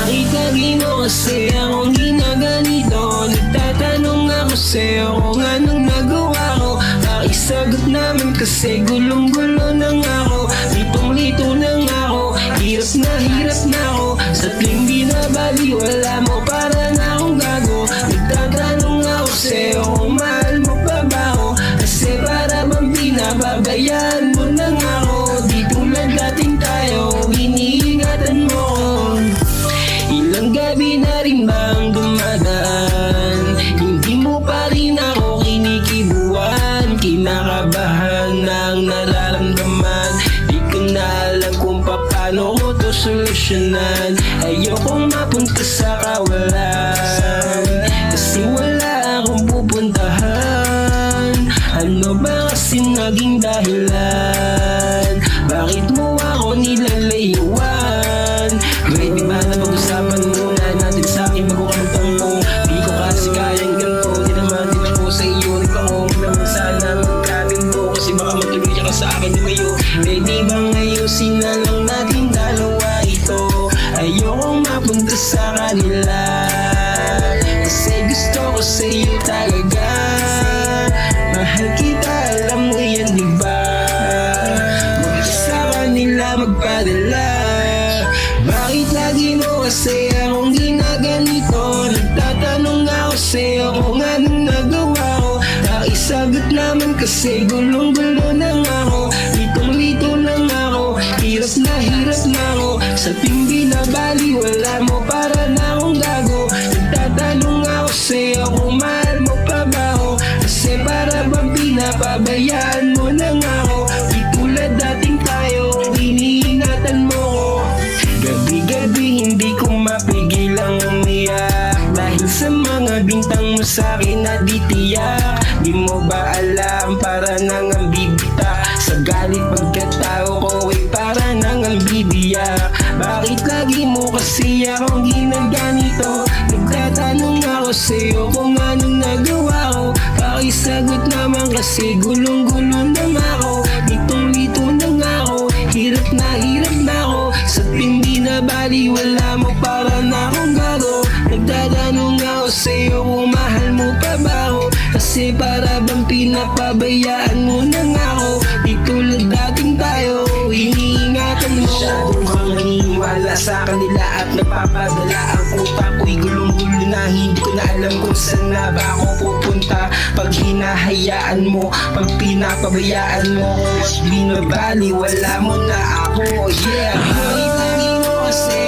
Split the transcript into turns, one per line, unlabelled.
Bakit lagi mo kasi akong ginaganito? Nagtatanong ako sa'yo kung anong nagawa ko. Pakisagot naman kasi gulong-gulo na nga ako. Litong-lito na nga ako, hirap na ako. Sa tuwing binabali, wala mo, para na akong gago. Nagtatanong ako sa'yo kung mahal mo pa ba ako. Kasi para bang pinababayaan mo na nga ako. Di tulad dating tayo, iniingatan mo ko. Ilang gabi na rin bang dumadaan, hindi mo pa rin ako kinikibuan. Kinakabahan ng nararamdaman, di ko na alam kung paano ko to solusyonan. Ayokong mapunta sa kawalan, kasi wala akong pupuntahan. Ano ba kasi naging dahilan? Bakit mo ako nilalayuan? Pwede ba na pag-usapan muna natin sa'kin bago ka magtampo? Di ko kasi kayang ganito, di naman din ako sa iyo. Nagpangong naman sana magkabing ko, kasi baka matuloy ka sa akin di mayo. Pwede bang ayusin na lang natin dalawa ito? Ayokong mapunta sa kanila, kasi gusto ko sa iyo talaga. Mahal kita, alam mo yan diba? Mag-isa ka nila magpadala. Bakit lagi mo kasi akong ginaganito? Nagtatanong ako sa'yo kung anong nagawa ko. Pakisagot naman kasi gulong-gulo na nga ako. Litong-lito na nga ako, hirap na ako. Sa tuwing binabali, wala mo, para na akong gago. Nagtatanong ako sa'yo kung mahal mo pa ba ako. Kasi para bang pinapabayaan mo na nga ako. Di tulad dating tayo, iniingatan mo ko. Gabi-gabi hindi ko mapigil ang umiyak, dahil sa mga bintang mo sa'kin na di tiyak. Di mo ba alam, para nang ang bibita sa galit pagkatao ko ay para nang ang bibiyak. Bakit lagi mo kasi akong ginaganito? Nagtatanong ako sa'yo kung anong nagawa ko. Pakisagot naman kasi gulong-gulo na nga ako. Litong-lito na nga ako, hirap na ako. Sa tuwing binabali, wala mo, para na akong gago. Nagtatanong ako sa'yo kung mahal mo pa ba ako. Kasi para bang pinapabayaan mo na nga ako. Di tulad dating tayo, iniingatan mo. Masyadong kang naniniwala sa kanila at nagpapadala. Ang utak ko'y gulong-gulo na, hindi ko na alam kung saan na ba ako pupunta. Pag hinahayaan mo, pag pinapabayaan mo ko at binabali, wala mo na ako. Yeah, bakit lagi mo kasi